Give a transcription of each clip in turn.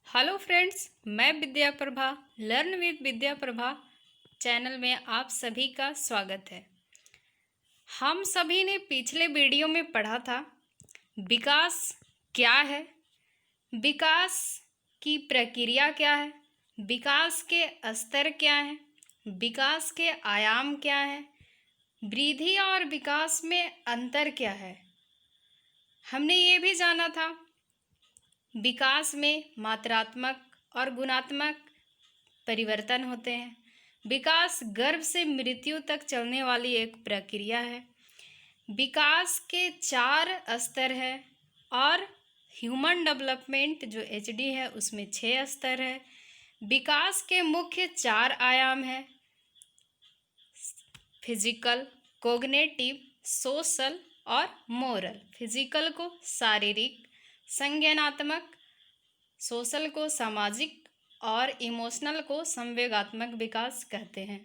Hello friends, मैं Vidya Prabha learn with Vidya Prabha channel में आप सभी का स्वागत है। हम सभी ने पिछले वीडियो में पढ़ा था विकास क्या है, विकास की प्रक्रिया क्या है, विकास के स्तर क्या हैं, विकास के आयाम क्या हैं, वृद्धि और विकास में अंतर क्या है। हमने ये भी जाना था विकास में मात्रात्मक और गुणात्मक परिवर्तन होते हैं। विकास गर्भ से मृत्यु तक चलने वाली एक प्रक्रिया है। विकास के 4 स्तर है और ह्यूमन डेवलपमेंट जो HD है उसमें 6 स्तर है। विकास के मुख्य 4 आयाम है, फिजिकल, कोग्निटिव, सोशल और मोरल। फिजिकल को शारीरिक, संज्ञानात्मक, सोशल को सामाजिक और इमोशनल को संवेगात्मक विकास कहते हैं।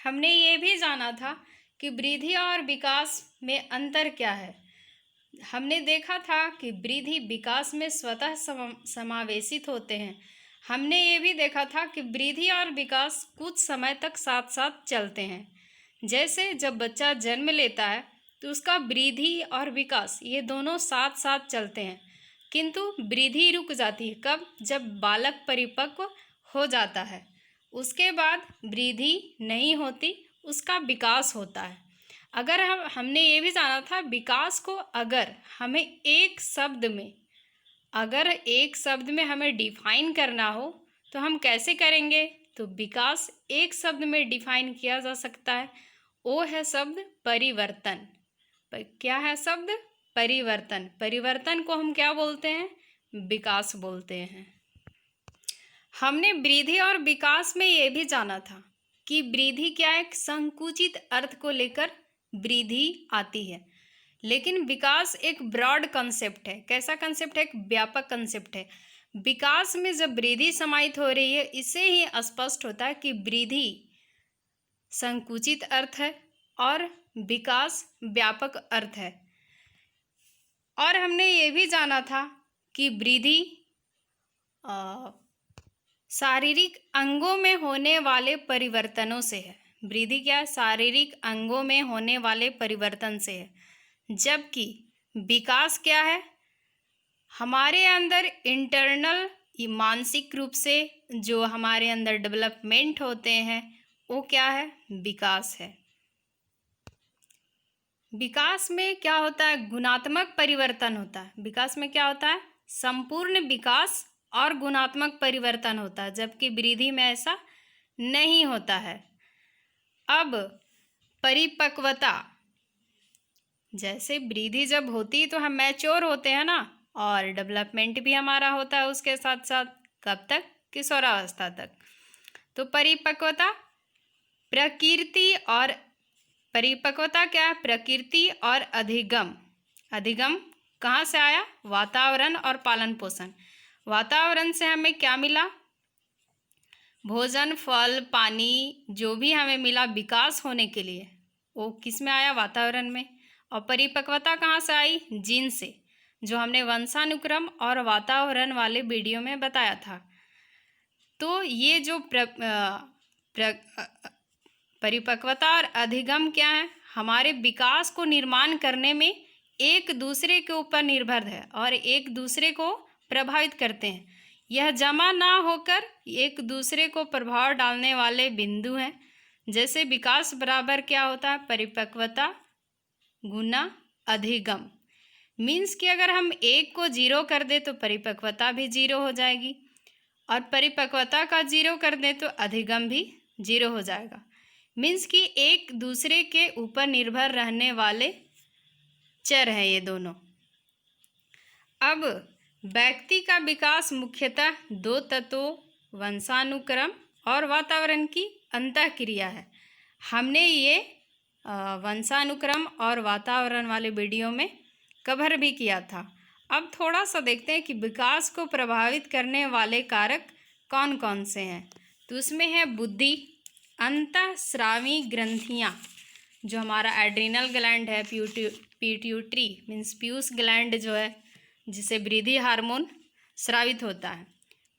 हमने ये भी जाना था कि वृद्धि और विकास में अंतर क्या है। हमने देखा था कि वृद्धि विकास में स्वतः समावेशित होते हैं। हमने ये भी देखा था कि वृद्धि और विकास कुछ समय तक साथ साथ चलते हैं। जैसे जब बच्चा जन्म लेता है तो उसका वृद्धि और विकास ये दोनों साथ साथ चलते हैं, किंतु वृद्धि रुक जाती है कब? जब बालक परिपक्व हो जाता है, उसके बाद वृद्धि नहीं होती, उसका विकास होता है। अगर हमने ये भी जाना था विकास को अगर एक शब्द में हमें डिफाइन करना हो तो हम कैसे करेंगे? तो विकास एक शब्द में डिफाइन किया जा सकता है, वो है शब्द परिवर्तन। क्या है शब्द? परिवर्तन। परिवर्तन को हम क्या बोलते हैं? विकास बोलते हैं। हमने वृद्धि और विकास में ये भी जाना था कि वृद्धि क्या एक संकुचित अर्थ को लेकर वृद्धि आती है, लेकिन विकास एक ब्रॉड कंसेप्ट है। कैसा कंसेप्ट है? एक व्यापक कंसेप्ट है। विकास में जब वृद्धि समाहित हो रही है, इससे ही स्पष्ट होता है कि वृद्धि संकुचित अर्थ है और विकास व्यापक अर्थ है। और हमने ये भी जाना था कि वृद्धि शारीरिक अंगों में होने वाले परिवर्तनों से है। वृद्धि क्या है? शारीरिक अंगों में होने वाले परिवर्तन से है, जबकि विकास क्या है? हमारे अंदर इंटरनल मानसिक रूप से जो हमारे अंदर डेवलपमेंट होते हैं वो क्या है? विकास है। विकास में क्या होता है? गुणात्मक परिवर्तन होता है। विकास में क्या होता है? संपूर्ण विकास और गुणात्मक परिवर्तन होता है, जबकि वृद्धि में ऐसा नहीं होता है। अब परिपक्वता, जैसे वृद्धि जब होती है तो हम मैच्योर होते हैं ना, और डेवलपमेंट भी हमारा होता है उसके साथ साथ। कब तक? किशोरावस्था तक। तो परिपक्वता प्रकृति और परिपक्वता क्या है? प्रकृति और अधिगम। अधिगम कहाँ से आया? वातावरण और पालन पोषण। वातावरण से हमें क्या मिला? भोजन, फल, पानी, जो भी हमें मिला विकास होने के लिए, वो किस में आया? वातावरण में। और परिपक्वता कहाँ से आई? जीन से, जो हमने वंशानुक्रम और वातावरण वाले वीडियो में बताया था। तो ये जो परिपक्वता और अधिगम क्या है? हमारे विकास को निर्माण करने में एक दूसरे के ऊपर निर्भर है और एक दूसरे को प्रभावित करते हैं। यह जमा ना होकर एक दूसरे को प्रभाव डालने वाले बिंदु हैं। जैसे विकास बराबर क्या होता है? परिपक्वता गुना अधिगम। मीन्स कि अगर हम एक को 0 कर दें तो परिपक्वता भी 0 हो जाएगी, और परिपक्वता का 0 कर दें तो अधिगम भी 0 हो जाएगा। मीन्स कि एक दूसरे के ऊपर निर्भर रहने वाले चर हैं ये दोनों। अब व्यक्ति का विकास मुख्यतः 2 तत्वों वंशानुक्रम और वातावरण की अंतःक्रिया है। हमने ये वंशानुक्रम और वातावरण वाले वीडियो में कवर भी किया था। अब थोड़ा सा देखते हैं कि विकास को प्रभावित करने वाले कारक कौन कौन से हैं। तो उसमें है बुद्धि, अंतःस्रावी ग्रंथियाँ, जो हमारा एड्रिनल ग्लैंड है, पिट्यूटरी मीन्स पीयूष ग्लैंड जो है, जिसे वृद्धि हार्मोन स्रावित होता है।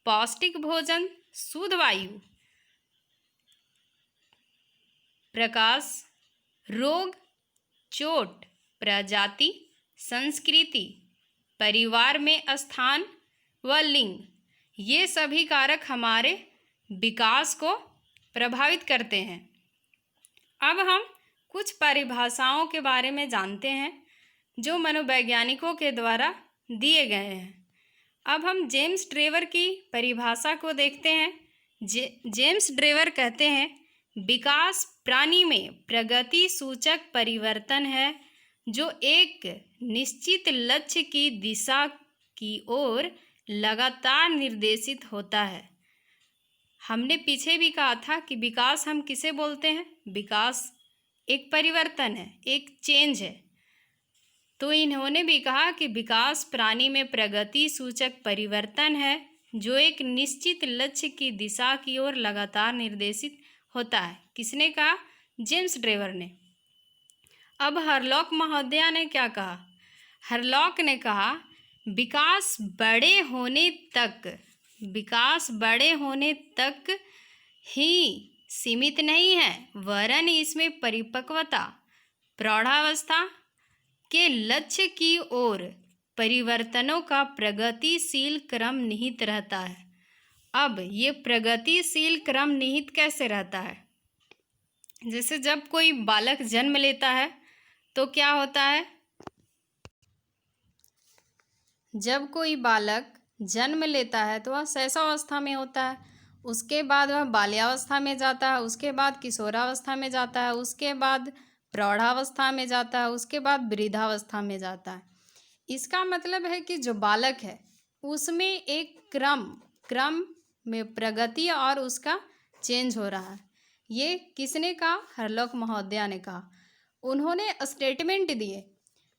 पौष्टिक भोजन, शुद्ध वायु, प्रकाश, रोग, चोट, प्रजाति, संस्कृति, परिवार में स्थान व लिंग, ये सभी कारक हमारे विकास को प्रभावित करते हैं। अब हम कुछ परिभाषाओं के बारे में जानते हैं जो मनोवैज्ञानिकों के द्वारा दिए गए हैं। अब हम जेम्स ड्रेवर की परिभाषा को देखते हैं। जेम्स ड्रेवर कहते हैं, विकास प्राणी में प्रगति सूचक परिवर्तन है जो एक निश्चित लक्ष्य की दिशा की ओर लगातार निर्देशित होता है। हमने पीछे भी कहा था कि विकास हम किसे बोलते हैं? विकास एक परिवर्तन है, एक चेंज है। तो इन्होंने भी कहा कि विकास प्राणी में प्रगति सूचक परिवर्तन है जो एक निश्चित लक्ष्य की दिशा की ओर लगातार निर्देशित होता है। किसने कहा? जेम्स ड्रेवर ने। अब हरलॉक महोदया ने क्या कहा? हरलॉक ने कहा, विकास बड़े होने तक ही सीमित नहीं है, वरन इसमें परिपक्वता, प्रौढ़ावस्था के लक्ष्य की ओर परिवर्तनों का प्रगतिशील क्रम निहित रहता है। अब ये प्रगतिशील क्रम निहित कैसे रहता है? जैसे जब कोई बालक जन्म लेता है तो क्या होता है? जब कोई बालक जन्म लेता है तो वह शैशवावस्था में होता है, उसके बाद वह बाल्यावस्था में जाता है, उसके बाद किशोरावस्था में जाता है, उसके बाद प्रौढ़ावस्था में जाता है, उसके बाद वृद्धावस्था में जाता है। इसका मतलब है कि जो बालक है उसमें एक क्रम में प्रगति और उसका चेंज हो रहा है। ये किसने कहा? हरलॉक महोदया ने कहा। उन्होंने स्टेटमेंट दिए,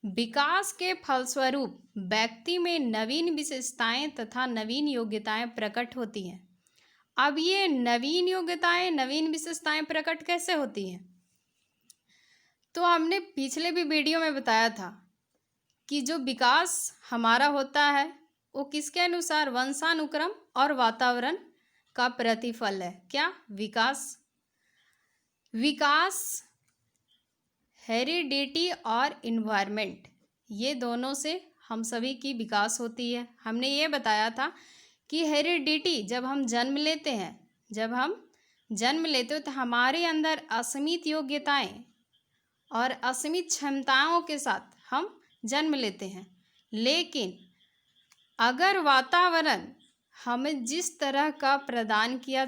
विकास के फलस्वरूप व्यक्ति में नवीन विशेषताएं तथा नवीन योग्यताएं प्रकट होती हैं। अब ये नवीन योग्यताएं, नवीन विशेषताएं प्रकट कैसे होती हैं? तो हमने पिछले भी वीडियो में बताया था कि जो विकास हमारा होता है वो किसके अनुसार? वंशानुक्रम और वातावरण का प्रतिफल है। क्या? विकास हेरिडिटी और इन्वायरमेंट, ये दोनों से हम सभी की विकास होती है। हमने ये बताया था कि हेरिडिटी, जब हम जन्म लेते हैं तो हमारे अंदर असीमित योग्यताएं और असीमित क्षमताओं के साथ हम जन्म लेते हैं। लेकिन अगर वातावरण हमें जिस तरह का प्रदान किया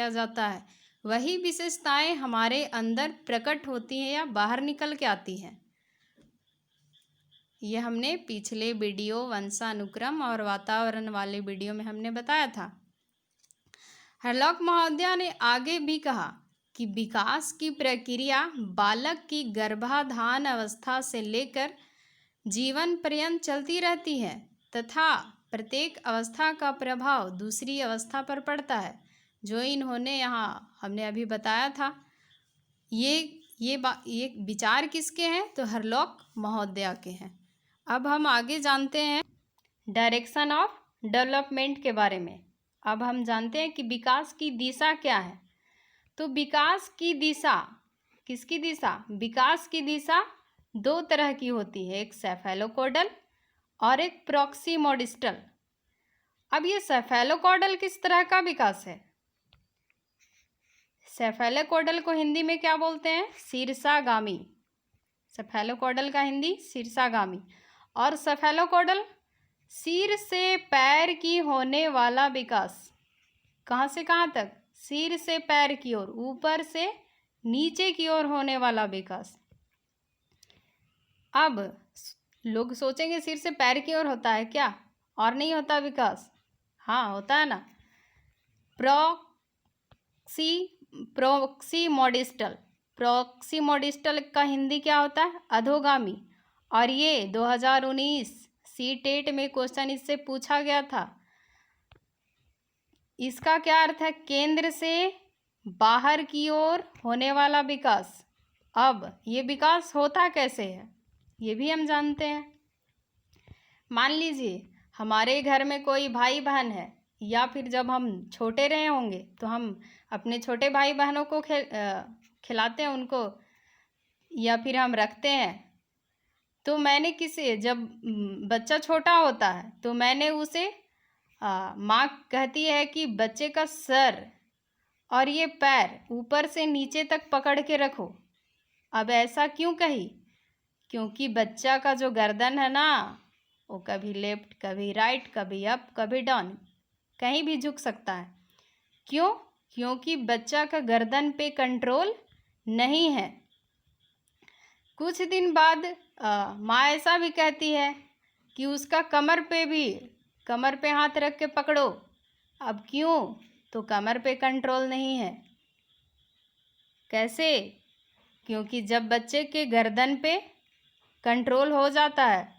जाता है, वही विशेषताएं हमारे अंदर प्रकट होती हैं या बाहर निकल के आती हैं। ये हमने पिछले वीडियो वंशानुक्रम और वातावरण वाले वीडियो में हमने बताया था। हरलॉक महोदया ने आगे भी कहा कि विकास की प्रक्रिया बालक की गर्भाधान अवस्था से लेकर जीवन पर्यंत चलती रहती है तथा प्रत्येक अवस्था का प्रभाव दूसरी अवस्था पर पड़ता है। जो इन्होंने यहाँ हमने अभी बताया था, ये विचार किसके हैं? तो हरलॉक महोदया के हैं। अब हम आगे जानते हैं डायरेक्शन ऑफ डेवलपमेंट के बारे में। अब हम जानते हैं कि विकास की दिशा क्या है। तो विकास की दिशा, किसकी दिशा? विकास की दिशा दो तरह की होती है, एक सेफेलोकॉर्डल और एक प्रॉक्सिमोडिस्टल। अब ये सेफेलोकॉर्डल किस तरह का विकास है? सेफेलोकॉर्डल को हिंदी में क्या बोलते हैं? शीर्षागामी। सेफेलोकॉर्डल का हिंदी शीर्षागामी। और सेफेलोकॉर्डल सिर से पैर की होने वाला विकास। कहाँ से कहाँ तक? सिर से पैर की ओर, ऊपर से नीचे की ओर होने वाला विकास। अब लोग सोचेंगे सिर से पैर की ओर होता है क्या, और नहीं होता विकास? हाँ होता है ना। प्रॉक्सिमोडिस्टल का हिंदी क्या होता है? अधोगामी। और ये 2019 सीटेट में क्वेश्चन इससे पूछा गया था। इसका क्या अर्थ है? केंद्र से बाहर की ओर होने वाला विकास। अब ये विकास होता कैसे है ये भी हम जानते हैं। मान लीजिए हमारे घर में कोई भाई बहन है, या फिर जब हम छोटे रहे होंगे तो हम अपने छोटे भाई बहनों को खिलाते हैं उनको, या फिर हम रखते हैं। तो मैंने किसी जब बच्चा छोटा होता है तो मैंने उसे माँ कहती है कि बच्चे का सर और ये पैर ऊपर से नीचे तक पकड़ के रखो। अब ऐसा क्यों कही? क्योंकि बच्चा का जो गर्दन है ना, वो कभी लेफ्ट कभी राइट कभी अप कभी डाउन कहीं भी झुक सकता है। क्यों? क्योंकि बच्चा का गर्दन पे कंट्रोल नहीं है। कुछ दिन बाद माँ ऐसा भी कहती है कि उसका कमर पे हाथ रख के पकड़ो। अब क्यों? तो कमर पे कंट्रोल नहीं है। कैसे? क्योंकि जब बच्चे के गर्दन पे कंट्रोल हो जाता है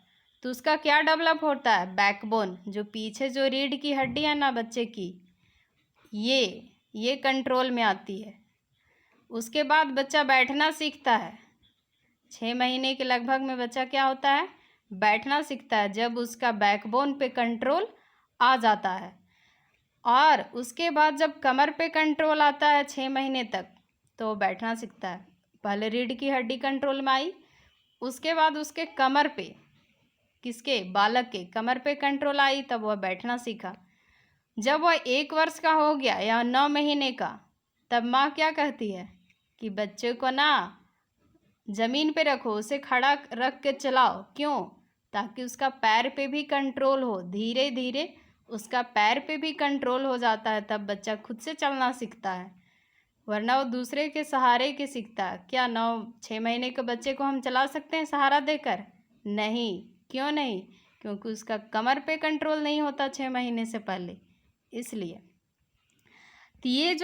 तो उसका क्या डेवलप होता है? बैकबोन, जो पीछे जो रीढ़ की हड्डी है ना बच्चे की, ये कंट्रोल में आती है। उसके बाद बच्चा बैठना सीखता है। 6 महीने के लगभग में बच्चा क्या होता है? बैठना सीखता है, जब उसका बैकबोन पे कंट्रोल आ जाता है। और उसके बाद जब कमर पे कंट्रोल आता है 6 महीने तक, तो वो बैठना सीखता है। पहले रीढ़ की हड्डी कंट्रोल में आई, उसके बाद उसके कमर पे, किसके? बालक के कमर पे कंट्रोल आई, तब वह बैठना सीखा। जब वह 1 वर्ष का हो गया या 9 महीने का, तब माँ क्या कहती है कि बच्चे को ना ज़मीन पे रखो, उसे खड़ा रख के चलाओ। क्यों? ताकि उसका पैर पे भी कंट्रोल हो। धीरे धीरे उसका पैर पे भी कंट्रोल हो जाता है, तब बच्चा खुद से चलना सीखता है। वरना वो दूसरे के सहारे के सीखता है। क्या 9-6 महीने के बच्चे को हम चला सकते हैं सहारा देकर? नहीं। क्यों नहीं? क्योंकि उसका कमर पे कंट्रोल नहीं होता 6 महीने से पहले, इसलिए। तो ये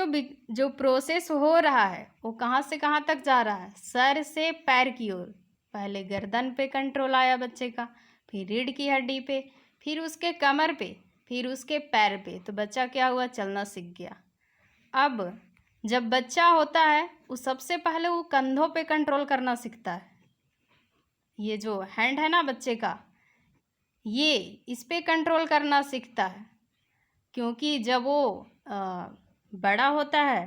जो प्रोसेस हो रहा है वो कहाँ से कहाँ तक जा रहा है? सर से पैर की ओर। पहले गर्दन पे कंट्रोल आया बच्चे का, फिर रीढ़ की हड्डी पे, फिर उसके कमर पे, फिर उसके पैर पे। तो बच्चा क्या हुआ? चलना सीख गया। अब जब बच्चा होता है वो सबसे पहले वो कंधों पे कंट्रोल करना सीखता है। ये जो हैंड है ना बच्चे का, ये इस पे कंट्रोल करना सीखता है। क्योंकि जब वो बड़ा होता है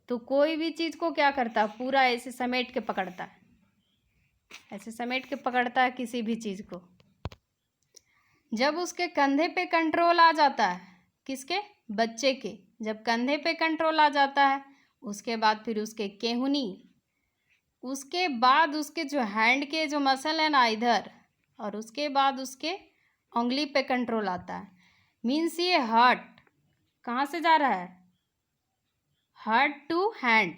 तो कोई भी चीज़ को क्या करता है? पूरा ऐसे समेट के पकड़ता है, ऐसे समेट के पकड़ता है किसी भी चीज़ को। जब उसके कंधे पे कंट्रोल आ जाता है, किसके? बच्चे के। जब कंधे पे कंट्रोल आ जाता है, उसके बाद फिर उसके केहूनी, उसके बाद उसके जो हैंड के जो मसल है ना इधर, और उसके बाद उसके उंगली पे कंट्रोल आता है। मीन्स ये हार्ट कहाँ से जा रहा है? हार्ट टू हैंड,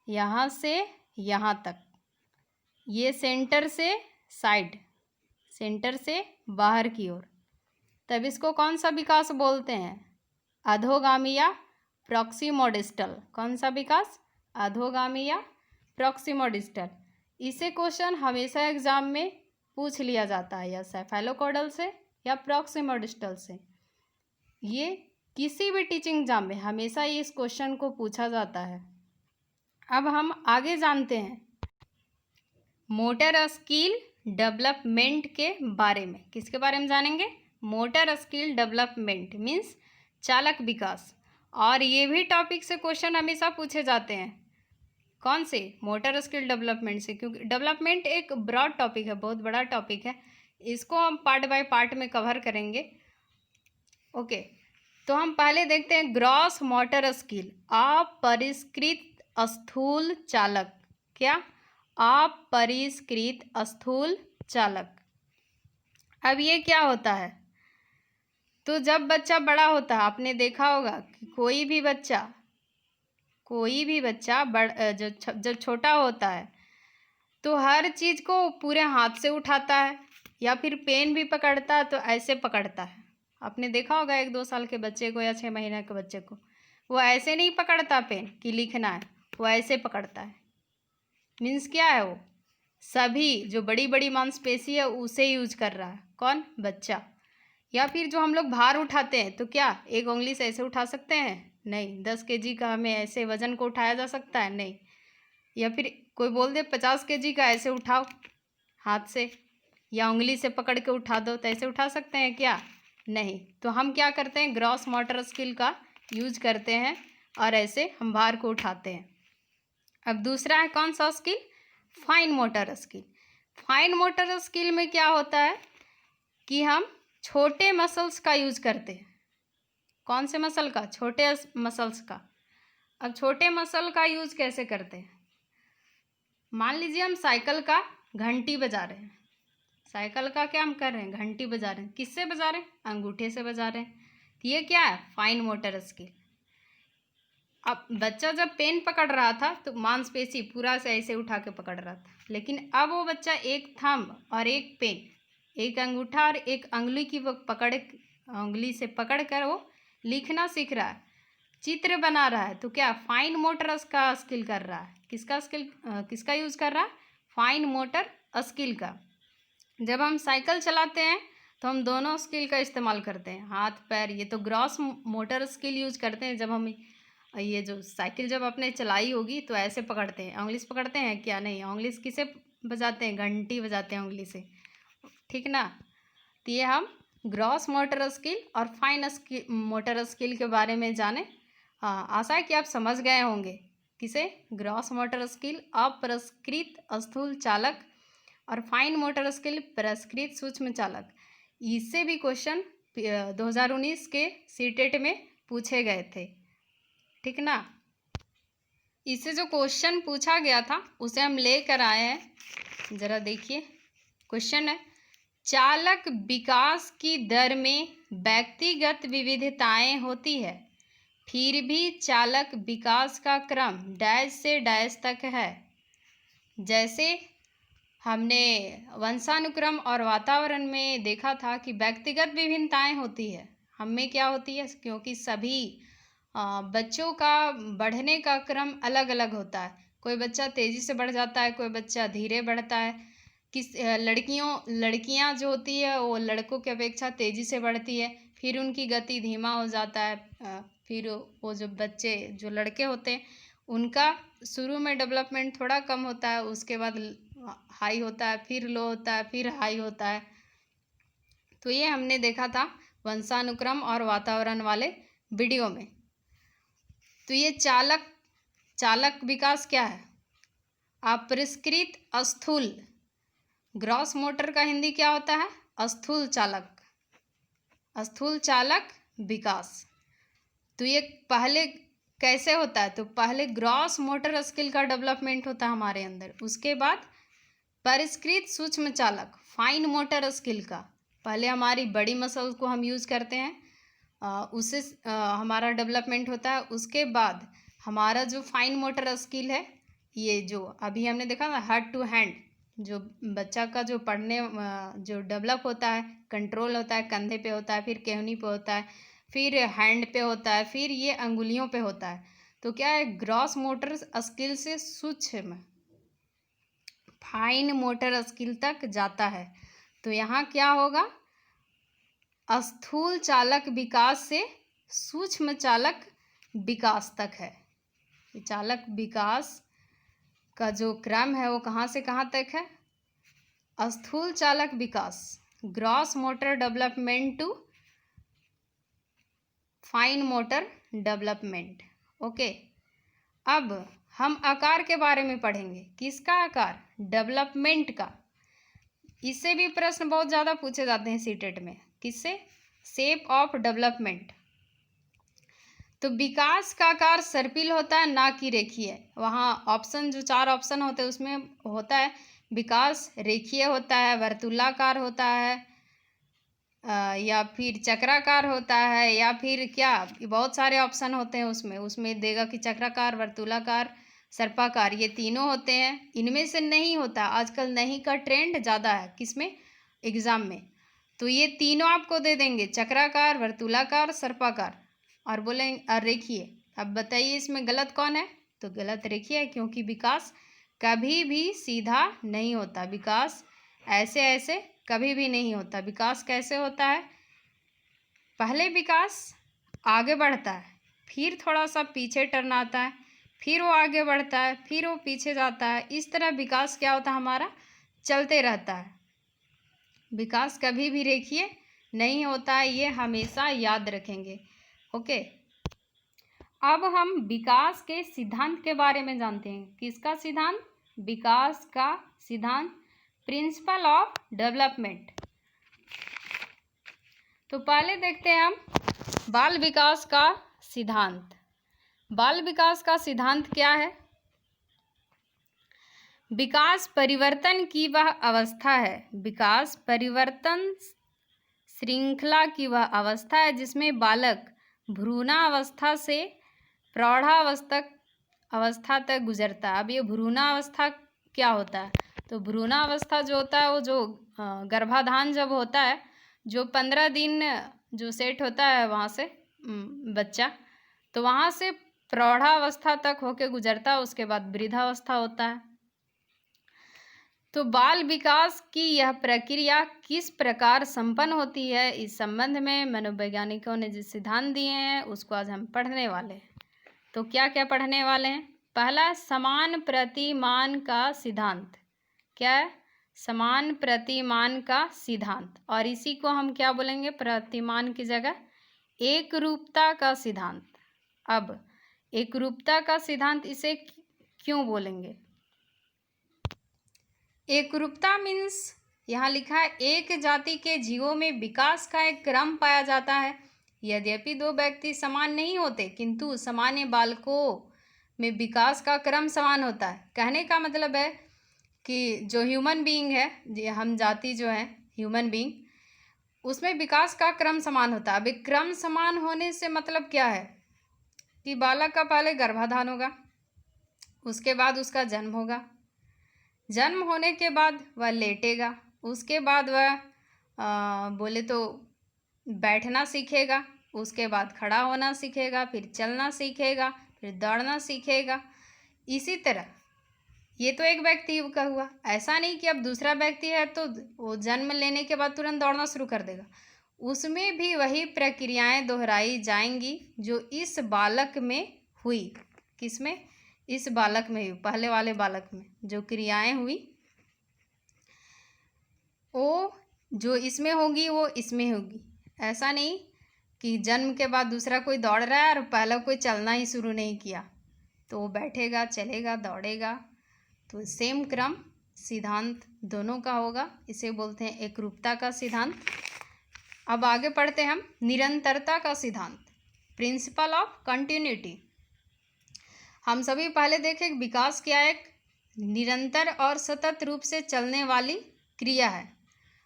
यहाँ से यहाँ तक। ये सेंटर से साइड, सेंटर से बाहर की ओर। तब इसको कौन सा विकास बोलते हैं? अधोगामी या प्रॉक्सिमोडिस्टल। कौन सा विकास? अधोगामी या प्रॉक्सिमोडिस्टल। इसे क्वेश्चन हमेशा एग्जाम में पूछ लिया जाता है, या सेफेलोकॉडल से या प्रॉक्सिमोडिस्टल से। ये किसी भी टीचिंग एग्जाम में हमेशा इस क्वेश्चन को पूछा जाता है। अब हम आगे जानते हैं मोटर स्किल डेवलपमेंट के बारे में। किसके बारे में जानेंगे? मोटर स्किल डेवलपमेंट मीन्स चालक विकास। और ये भी टॉपिक से क्वेश्चन हमेशा पूछे जाते हैं। कौन से? मोटर स्किल डेवलपमेंट से, क्योंकि डेवलपमेंट एक ब्रॉड टॉपिक है, बहुत बड़ा टॉपिक है। इसको हम पार्ट बाय पार्ट में कवर करेंगे। ओके, तो हम पहले देखते हैं ग्रॉस मोटर स्किल, अपरिष्कृत स्थूल चालक। क्या? अपरिष्कृत स्थूल चालक। अब ये क्या होता है? तो जब बच्चा बड़ा होता है, आपने देखा होगा कि कोई भी बच्चा जब छोटा होता है तो हर चीज़ को पूरे हाथ से उठाता है, या फिर पेन भी पकड़ता है तो ऐसे पकड़ता है। आपने देखा होगा 1-2 साल के बच्चे को या 6 महीने के बच्चे को, वो ऐसे नहीं पकड़ता पेन कि लिखना है, वो ऐसे पकड़ता है। मीन्स क्या है? वो सभी जो बड़ी बड़ी मांसपेशी है उसे यूज कर रहा है। कौन? बच्चा। या फिर जो हम लोग भार उठाते हैं तो क्या एक उंगली से ऐसे उठा सकते हैं? नहीं। 10 kg का हमें ऐसे वजन को उठाया जा सकता है? नहीं। या फिर कोई बोल दे 50 kg का ऐसे उठाओ हाथ से, या उंगली से पकड़ के उठा दो, तो ऐसे उठा सकते हैं क्या? नहीं। तो हम क्या करते हैं, ग्रॉस मोटर स्किल का यूज करते हैं और ऐसे हम भार को उठाते हैं। अब दूसरा है कौन सा skill? Fine motor skill. Fine motor skill में क्या होता है कि हम छोटे मसल्स का यूज करते हैं। कौन से मसल का? छोटे मसल्स का। अब छोटे मसल का यूज कैसे करते हैं? मान लीजिए हम साइकिल का घंटी बजा रहे हैं। साइकिल का क्या हम कर रहे हैं? घंटी बजा रहे हैं। किससे बजा रहे हैं? अंगूठे से बजा रहे हैं। तो ये क्या है? Fine motor skill. अब बच्चा जब पेन पकड़ रहा था तो मांसपेशी पूरा से ऐसे उठा के पकड़ रहा था, लेकिन अब वो बच्चा एक थंब और एक पेन, एक अंगूठा और एक अंगुली की वो अंगुली से पकड़ कर वो लिखना सीख रहा है, चित्र बना रहा है। तो क्या? फाइन मोटर का स्किल कर रहा है। किसका यूज कर रहा है? फाइन मोटर स्किल का। जब हम साइकिल चलाते हैं तो हम दोनों स्किल का इस्तेमाल करते हैं, हाथ पैर। ये तो ग्रॉस मोटर स्किल यूज करते हैं। जब हम ये जो साइकिल जब आपने चलाई होगी तो ऐसे पकड़ते हैं, उंगली से पकड़ते हैं क्या? नहीं। उंगली से किसे बजाते हैं? घंटी बजाते हैं उंगली से, ठीक ना। तो ये हम ग्रॉस मोटर स्किल और फाइन मोटर स्किल के बारे में जाने। हाँ, आशा है कि आप समझ गए होंगे। किसे? ग्रॉस मोटर स्किल अपरिष्कृत स्थूल चालक और फाइन मोटर स्किल परिष्कृत सूक्ष्म चालक। इससे भी क्वेश्चन 2019 के सीटेट में पूछे गए थे, ठीक ना। इससे जो क्वेश्चन पूछा गया था उसे हम लेकर आए हैं। जरा देखिए, क्वेश्चन है, चालक विकास की दर में व्यक्तिगत विविधताएं होती है, फिर भी चालक विकास का क्रम डैश से डैश तक है। जैसे हमने वंशानुक्रम और वातावरण में देखा था कि व्यक्तिगत विभिन्नताएं होती है। हम में क्या होती है? क्योंकि सभी बच्चों का बढ़ने का क्रम अलग अलग होता है। कोई बच्चा तेज़ी से बढ़ जाता है, कोई बच्चा धीरे बढ़ता है। लड़कियां जो होती है वो लड़कों की अपेक्षा तेज़ी से बढ़ती है, फिर उनकी गति धीमा हो जाता है। फिर वो जो लड़के होते हैं उनका शुरू में डेवलपमेंट थोड़ा कम होता है, उसके बाद हाई होता है, फिर लो होता है, फिर हाई होता है। तो ये हमने देखा था वंशानुक्रम और वातावरण वाले वीडियो में। तो ये चालक विकास क्या है? अपरिष्कृत स्थूल। ग्रॉस मोटर का हिंदी क्या होता है? स्थूल चालक विकास। तो ये पहले कैसे होता है? तो पहले ग्रॉस मोटर स्किल का डेवलपमेंट होता है हमारे अंदर, उसके बाद परिष्कृत सूक्ष्म चालक फाइन मोटर स्किल का। पहले हमारी बड़ी मसल्स को हम यूज़ करते हैं, उससे हमारा डेवलपमेंट होता है। उसके बाद हमारा जो फाइन मोटर स्किल है, ये जो अभी हमने देखा ना, हार्ट टू हैंड, जो बच्चा का जो पढ़ने जो डेवलप होता है, कंट्रोल होता है, कंधे पे होता है, फिर केहनी पे होता है, फिर हैंड पे होता है, फिर ये अंगुलियों पे होता है। तो क्या है? ग्रॉस मोटर स्किल से सूक्ष्म फाइन मोटर स्किल तक जाता है। तो यहाँ क्या होगा? स्थूल चालक विकास से सूक्ष्म चालक विकास तक है। चालक विकास का जो क्रम है वो कहाँ से कहाँ तक है? स्थूल चालक विकास, gross motor development to fine motor development. Okay, अब हम आकार के बारे में पढ़ेंगे। किसका आकार? डेवलपमेंट का। इससे भी प्रश्न बहुत ज़्यादा पूछे जाते हैं सीटेट में। किससे? Shape of development. तो विकास का आकार सर्पिल होता है, ना कि रेखीय। वहाँ ऑप्शन जो 4 ऑप्शन होते हैं उसमें होता है विकास रेखीय होता है, वर्तुलाकार होता है, या फिर चक्राकार होता है, या फिर क्या, बहुत सारे ऑप्शन होते हैं उसमें देगा कि चक्राकार, वर्तुलाकार, सर्पाकार, ये तीनों होते हैं। इनमें से नहीं होता। आजकल नहीं का ट्रेंड ज़्यादा है किसमें? एग्ज़ाम में। तो ये तीनों आपको दे देंगे, चक्राकार, वर्तुलाकार, सर्पाकार, और बोलेंगे रेखीय। अब बताइए इसमें गलत कौन है? तो गलत रेखीय है, क्योंकि विकास कभी भी सीधा नहीं होता। विकास ऐसे ऐसे कभी भी नहीं होता। विकास कैसे होता है? पहले विकास आगे बढ़ता है, फिर थोड़ा सा पीछे टर्न आता है, फिर वो आगे बढ़ता है, फिर वो पीछे जाता है। इस तरह विकास क्या होता है हमारा? चलते रहता है। विकास कभी भी रेखीय नहीं होता है, ये हमेशा याद रखेंगे। ओके, अब हम विकास के सिद्धांत के बारे में जानते हैं। किसका सिद्धांत? विकास का सिद्धांत, प्रिंसिपल ऑफ डेवलपमेंट। तो पहले देखते हैं हम बाल विकास का सिद्धांत। बाल विकास का सिद्धांत क्या है? विकास परिवर्तन की वह अवस्था है, विकास परिवर्तन श्रृंखला की वह अवस्था है जिसमें बालक भ्रूणावस्था से प्रौढ़ावस्था तक गुजरता है। अब ये भ्रूणावस्था क्या होता है? तो भ्रूणावस्था जो होता है वो जो गर्भाधान जब होता है, जो 15 दिन जो सेट होता है वहाँ से बच्चा, तो वहाँ से प्रौढ़ावस्था तक होके गुजरता है, उसके बाद वृद्धावस्था होता है। तो बाल विकास की यह प्रक्रिया किस प्रकार संपन्न होती है, इस संबंध में मनोवैज्ञानिकों ने जो सिद्धांत दिए हैं उसको आज हम पढ़ने वाले हैं। तो क्या क्या पढ़ने वाले हैं? पहला, समान प्रतिमान का सिद्धांत। क्या है? समान प्रतिमान का सिद्धांत। और इसी को हम क्या बोलेंगे? प्रतिमान की जगह एकरूपता का सिद्धांत। अब एकरूपता का सिद्धांत इसे क्यों बोलेंगे? एकरूपता मीन्स यहाँ लिखा है एक जाति के जीवों में विकास का एक क्रम पाया जाता है। यद्यपि दो व्यक्ति समान नहीं होते किंतु सामान्य बालकों में विकास का क्रम समान होता है। कहने का मतलब है कि जो ह्यूमन बीइंग है, हम जाति जो है ह्यूमन बीइंग, उसमें विकास का क्रम समान होता है। अब एक क्रम समान होने से मतलब क्या है कि बालक का पहले गर्भाधान होगा, उसके बाद उसका जन्म होगा, जन्म होने के बाद वह लेटेगा, उसके बाद वह बोले तो बैठना सीखेगा, उसके बाद खड़ा होना सीखेगा, फिर चलना सीखेगा, फिर दौड़ना सीखेगा। इसी तरह ये तो एक व्यक्ति का हुआ। ऐसा नहीं कि अब दूसरा व्यक्ति है तो वो जन्म लेने के बाद तुरंत दौड़ना शुरू कर देगा, उसमें भी वही प्रक्रियाएं दोहराई जाएंगी जो इस बालक में हुई। किसमें? इस बालक में हुई, पहले वाले बालक में जो क्रियाएं हुई वो जो इसमें होगी वो इसमें होगी। ऐसा नहीं कि जन्म के बाद दूसरा कोई दौड़ रहा है और पहला कोई चलना ही शुरू नहीं किया तो वो बैठेगा, चलेगा, दौड़ेगा। तो सेम क्रम सिद्धांत दोनों का होगा, इसे बोलते हैं एकरूपता का सिद्धांत। अब आगे पढ़ते हैं हम निरंतरता का सिद्धांत, प्रिंसिपल ऑफ कंटिन्यूटी। हम सभी पहले देखें विकास क्या है? एक निरंतर और सतत रूप से चलने वाली क्रिया है।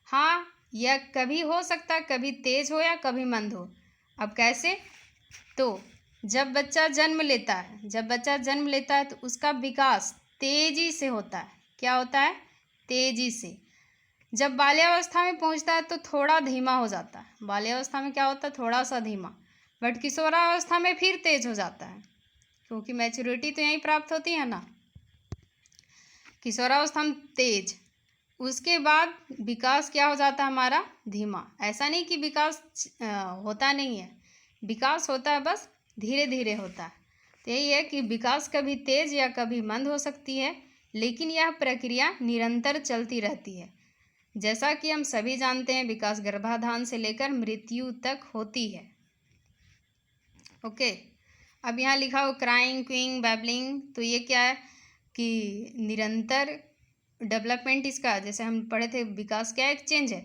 हाँ, यह कभी हो सकता है, कभी तेज हो या कभी मंद हो। अब कैसे? तो जब बच्चा जन्म लेता है तो उसका विकास तेजी से होता है। क्या होता है? तेजी से। जब बाल्यावस्था में पहुंचता है तो थोड़ा धीमा हो जाता है। बाल्यावस्था में क्या होता है? थोड़ा सा धीमा। बट किशोरावस्था में फिर तेज हो जाता है, क्योंकि मैच्योरिटी तो यहीं प्राप्त होती है ना। किशोरावस्था में तेज, उसके बाद विकास क्या हो जाता है हमारा? धीमा। ऐसा नहीं कि विकास होता नहीं है, विकास होता है, बस धीरे धीरे होता है। तो यही है कि विकास कभी तेज या कभी मंद हो सकती है, लेकिन यह प्रक्रिया निरंतर चलती रहती है। जैसा कि हम सभी जानते हैं विकास गर्भाधान से लेकर मृत्यु तक होती है। ओके, अब यहाँ लिखा हो क्राइंग, क्विंग, बैबलिंग, तो ये क्या है कि निरंतर डेवलपमेंट इसका, जैसे हम पढ़े थे विकास क्या है? एक चेंज है।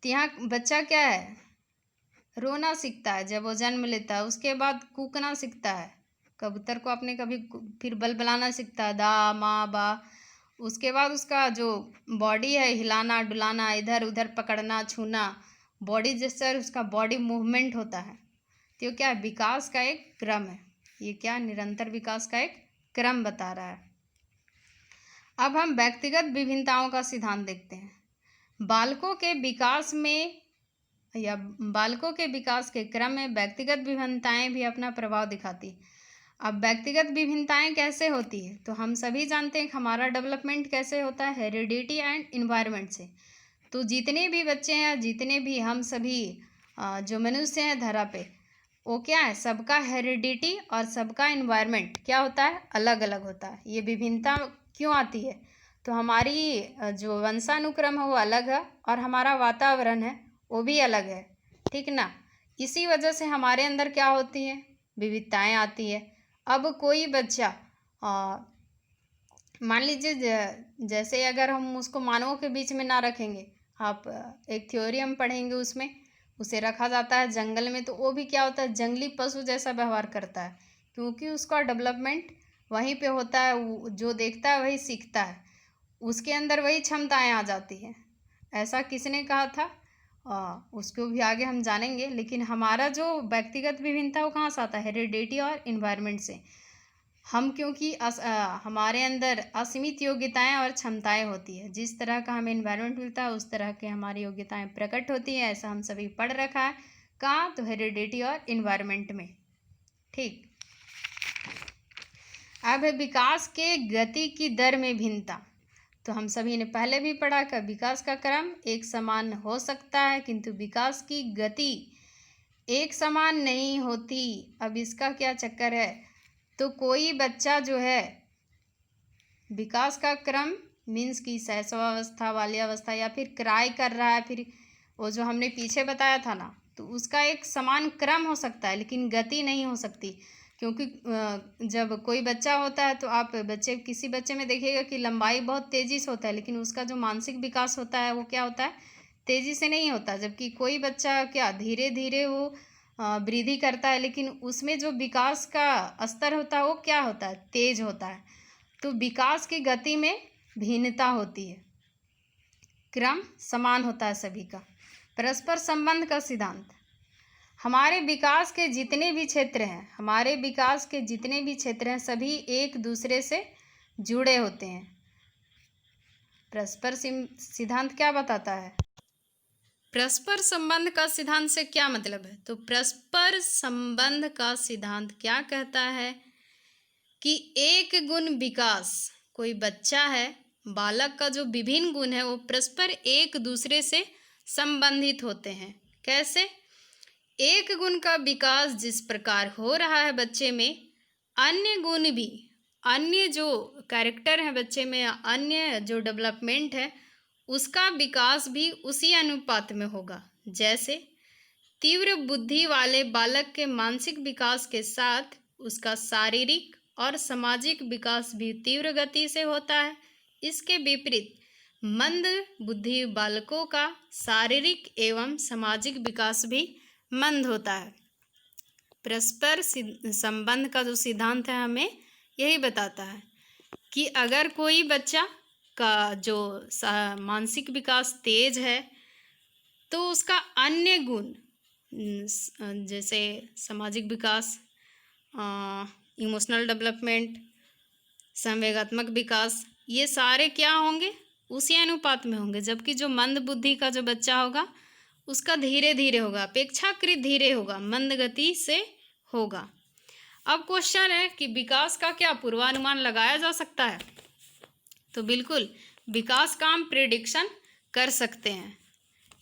तो यहाँ बच्चा क्या है? रोना सीखता है जब वो जन्म लेता है, उसके बाद कूकना सीखता है, कबूतर को अपने कभी फिर बलबलाना सीखता है, दा माँ बा। उसके बाद उसका जो बॉडी है, हिलाना डुलाना, इधर उधर पकड़ना, छूना, बॉडी जेस्चर, उसका बॉडी मूवमेंट होता है। तो क्या है? विकास का एक क्रम है। ये क्या? निरंतर विकास का एक क्रम बता रहा है। अब हम व्यक्तिगत विभिन्नताओं का सिद्धांत देखते हैं। बालकों के विकास के क्रम में व्यक्तिगत विभिन्नताएं भी अपना प्रभाव दिखाती है। अब व्यक्तिगत विभिन्नताएं कैसे होती है? तो हम सभी जानते हैं कि हमारा डेवलपमेंट कैसे होता है? हेरिडिटी एंड इन्वायरमेंट से। तो जितने भी बच्चे हैं, जितने भी हम सभी जो मनुष्य हैं धरा पे, वो क्या है? सबका हेरिडिटी और सबका इन्वायरमेंट क्या होता है? अलग अलग होता है। ये विभिन्नता क्यों आती है? तो हमारी जो वंशानुक्रम है वो अलग है और हमारा वातावरण है वो भी अलग है, ठीक ना। इसी वजह से हमारे अंदर क्या होती है, विविधताएं आती है। अब कोई बच्चा मान लीजिए जैसे अगर हम उसको मानवों के बीच में ना रखेंगे, आप एक थ्योरी हम पढ़ेंगे उसमें उसे रखा जाता है जंगल में, तो वो भी क्या होता है, जंगली पशु जैसा व्यवहार करता है, क्योंकि उसका डेवलपमेंट वहीं पे होता है, जो देखता है वही सीखता है, उसके अंदर वही क्षमताएं आ जाती हैं। ऐसा किसने कहा था, उसको भी आगे हम जानेंगे। लेकिन हमारा जो व्यक्तिगत विभिन्नता वो कहाँ से आता है, हेरिडिटी और इन्वायरमेंट से। हम क्योंकि हमारे अंदर असीमित योग्यताएं और क्षमताएं होती है, जिस तरह का हमें इन्वायरमेंट मिलता है उस तरह के हमारी योग्यताएं प्रकट होती हैं। ऐसा हम सभी पढ़ रखा है, कहाँ, तो हेरिडिटी और इन्वायरमेंट में, ठीक। अब है विकास के गति की दर में भिन्नता। तो हम सभी ने पहले भी पढ़ा कि विकास का क्रम एक समान हो सकता है, किंतु विकास की गति एक समान नहीं होती। अब इसका क्या चक्कर है, तो कोई बच्चा जो है विकास का क्रम मीन्स की शैशवावस्था, बाल्यावस्था या फिर क्राई कर रहा है, फिर वो जो हमने पीछे बताया था ना, तो उसका एक समान क्रम हो सकता है लेकिन गति नहीं हो सकती। क्योंकि जब कोई बच्चा होता है तो आप किसी बच्चे में देखिएगा कि लंबाई बहुत तेज़ी से होता है, लेकिन उसका जो मानसिक विकास होता है वो क्या होता है, तेज़ी से नहीं होता। जबकि कोई बच्चा क्या धीरे धीरे वो वृद्धि करता है, लेकिन उसमें जो विकास का स्तर होता है वो क्या होता है, तेज होता है। तो विकास की गति में भिन्नता होती है, क्रम समान होता है सभी का। परस्पर संबंध का सिद्धांत। हमारे विकास के जितने भी क्षेत्र हैं सभी एक दूसरे से जुड़े होते हैं। परस्पर सिद्धांत क्या बताता है, परस्पर संबंध का सिद्धांत से क्या मतलब है, तो परस्पर संबंध का सिद्धांत क्या कहता है कि एक गुण विकास, कोई बच्चा है, बालक का जो विभिन्न गुण है वो परस्पर एक दूसरे से संबंधित होते हैं। कैसे, एक गुण का विकास जिस प्रकार हो रहा है बच्चे में, अन्य गुण भी, अन्य जो कैरेक्टर है बच्चे में, अन्य जो डेवलपमेंट है उसका विकास भी उसी अनुपात में होगा। जैसे तीव्र बुद्धि वाले बालक के मानसिक विकास के साथ उसका शारीरिक और सामाजिक विकास भी तीव्र गति से होता है। इसके विपरीत मंद बुद्धि बालकों का शारीरिक एवं सामाजिक विकास भी मंद होता है। परस्पर संबंध का जो सिद्धांत है हमें यही बताता है कि अगर कोई बच्चा का जो मानसिक विकास तेज है तो उसका अन्य गुण जैसे सामाजिक विकास, इमोशनल डेवलपमेंट, संवेगात्मक विकास, ये सारे क्या होंगे, उसी अनुपात में होंगे। जबकि जो मंद बुद्धि का जो बच्चा होगा उसका धीरे धीरे होगा, अपेक्षाकृत धीरे होगा, मंद गति से होगा। अब क्वेश्चन है कि विकास का क्या पूर्वानुमान लगाया जा सकता है, तो बिल्कुल विकास का हम प्रेडिक्शन कर सकते हैं।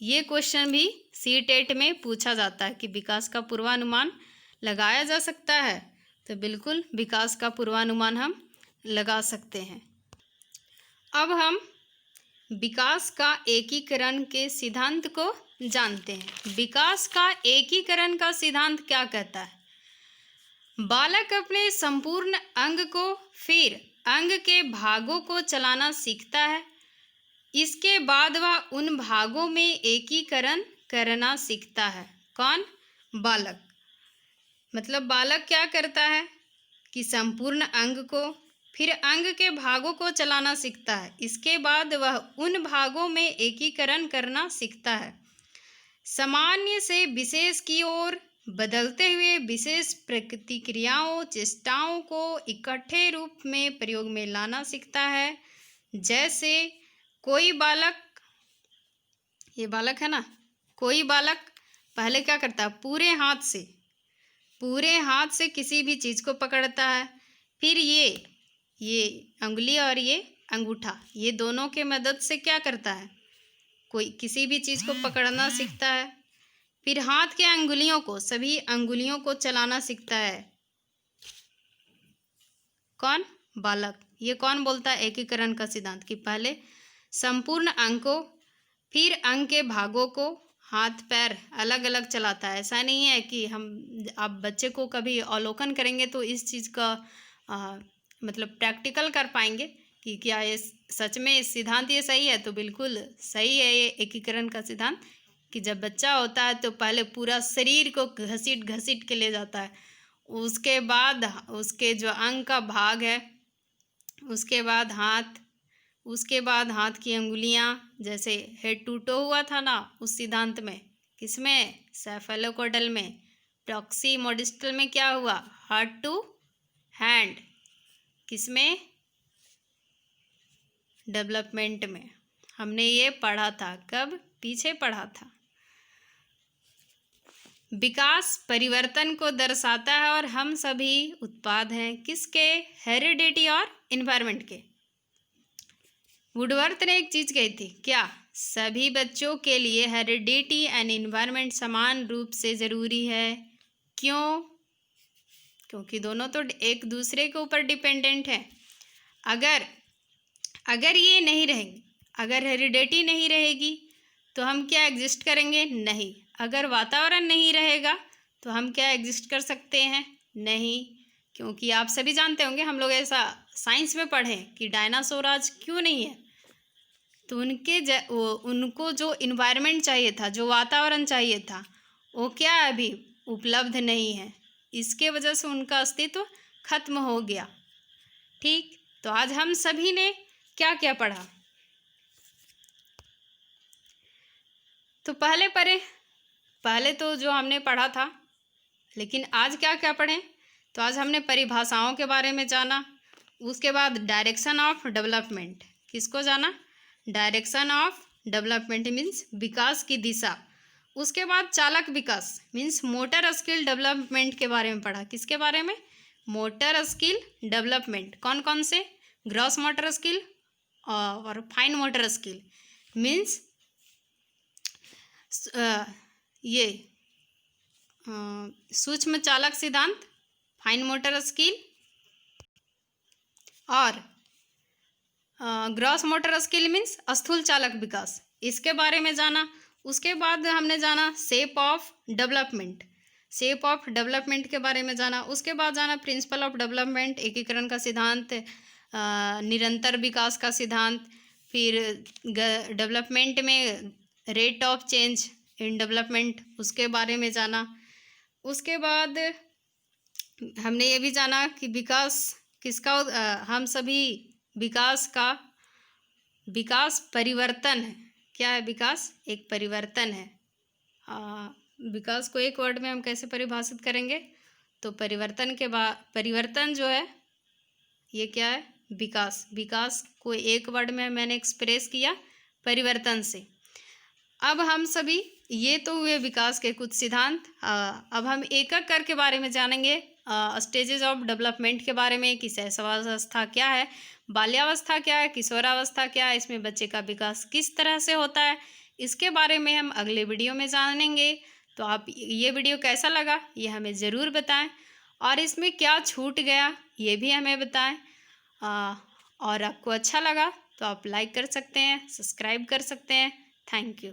ये क्वेश्चन भी सीटेट में पूछा जाता है कि विकास का पूर्वानुमान लगाया जा सकता है, तो बिल्कुल विकास का पूर्वानुमान हम लगा सकते हैं। अब हम विकास का एकीकरण के सिद्धांत को जानते हैं। विकास का एकीकरण का सिद्धांत क्या कहता है, बालक अपने संपूर्ण अंग को फिर अंग के भागों को चलाना सीखता है। इसके बाद वह उन भागों में एकीकरण करना सीखता है। कौन, बालक। मतलब बालक क्या करता है कि संपूर्ण अंग को फिर अंग के भागों को चलाना सीखता है। इसके बाद वह उन भागों में एकीकरण करना सीखता है। सामान्य से विशेष की ओर बदलते हुए विशेष प्रतिक्रियाओं, चेष्टाओं को इकट्ठे रूप में प्रयोग में लाना सीखता है। जैसे कोई बालक, ये बालक है ना, कोई बालक पहले क्या करता है, पूरे हाथ से किसी भी चीज़ को पकड़ता है, फिर ये अंगुली और ये अंगूठा, ये दोनों के मदद से क्या करता है, कोई किसी भी चीज़ को पकड़ना सीखता है। फिर हाथ के अंगुलियों को, सभी अंगुलियों को चलाना सीखता है। कौन, बालक। ये कौन बोलता है एकीकरण का सिद्धांत? कि पहले संपूर्ण अंकों फिर अंक के भागों को हाथ पैर अलग अलग चलाता है। ऐसा नहीं है कि आप बच्चे को कभी अवलोकन करेंगे तो इस चीज़ का मतलब प्रैक्टिकल कर पाएंगे कि क्या ये सच में सिद्धांत ये सही है। तो बिल्कुल सही है ये एकीकरण का सिद्धांत, कि जब बच्चा होता है तो पहले पूरा शरीर को घसीट घसीट के ले जाता है, उसके बाद उसके जो अंग का भाग है, उसके बाद हाथ की अंगुलियां, जैसे हेड टूटो हुआ था ना उस सिद्धांत में, किसमें? सेफेलोकोडल में। प्रॉक्सिमोडिस्टल में क्या हुआ? हार्ट टू हैंड, किसमें? डेवलपमेंट में। हमने ये पढ़ा था, कब? पीछे पढ़ा था। विकास परिवर्तन को दर्शाता है और हम सभी उत्पाद हैं किसके? हेरिडिटी और इन्वायरमेंट के। वुडवर्थ ने एक चीज कही थी, क्या? सभी बच्चों के लिए हेरिडिटी एंड इन्वायरमेंट समान रूप से जरूरी है। क्यों? क्योंकि दोनों तो एक दूसरे के ऊपर डिपेंडेंट है। अगर ये नहीं रहेंगे, अगर हेरिडिटी नहीं रहेगी तो हम क्या एग्जिस्ट करेंगे? नहीं। अगर वातावरण नहीं रहेगा तो हम क्या एग्जिस्ट कर सकते हैं? नहीं। क्योंकि आप सभी जानते होंगे, हम लोग ऐसा साइंस में पढ़े कि डायनासोर आज क्यों नहीं है, तो उनको जो इन्वायरमेंट चाहिए था, जो वातावरण चाहिए था, वो क्या अभी उपलब्ध नहीं है। इसके वजह से उनका अस्तित्व खत्म हो गया। ठीक, तो आज हम सभी ने क्या क्या पढ़ा? तो पहले तो जो हमने पढ़ा था, लेकिन आज क्या क्या पढ़ें? तो आज हमने परिभाषाओं के बारे में जाना, उसके बाद डायरेक्शन ऑफ डेवलपमेंट, किसको जाना? डायरेक्शन ऑफ डेवलपमेंट मीन्स विकास की दिशा। उसके बाद चालक विकास मीन्स मोटर स्किल डेवलपमेंट के बारे में पढ़ा। किसके बारे में? Motor skill development. कौन कौन से? ग्रॉस मोटर स्किल और फाइन मोटर स्किल मीन्स ये सूक्ष्म चालक सिद्धांत, फाइन मोटर स्किल और ग्रॉस मोटर स्किल मीन्स स्थूल चालक विकास, इसके बारे में जाना। उसके बाद हमने जाना shape of development, shape of development के बारे में जाना। उसके बाद जाना प्रिंसिपल ऑफ डेवलपमेंट, एकीकरण का सिद्धांत, निरंतर विकास का सिद्धांत, फिर डेवलपमेंट में rate of change in development, उसके बारे में जाना। उसके बाद हमने ये भी जाना कि विकास किसका, हम सभी विकास परिवर्तन है। क्या है विकास? एक परिवर्तन है। विकास को एक वर्ड में हम कैसे परिभाषित करेंगे? तो परिवर्तन जो है ये क्या है? विकास को एक वर्ड में मैंने एक्सप्रेस किया परिवर्तन से। अब हम सभी, ये तो हुए विकास के कुछ सिद्धांत। अब हम एक एक करके बारे में जानेंगे। स्टेजेस ऑफ डेवलपमेंट के बारे में कि शैशवावस्था क्या है, बाल्यावस्था क्या है, किशोरावस्था क्या है, इसमें बच्चे का विकास किस तरह से होता है, इसके बारे में हम अगले वीडियो में जानेंगे। तो आप ये वीडियो कैसा लगा ये हमें ज़रूर बताएं, और इसमें क्या छूट गया ये भी हमें बताएं। और आपको अच्छा लगा तो आप लाइक कर सकते हैं, सब्सक्राइब कर सकते हैं। Thank you.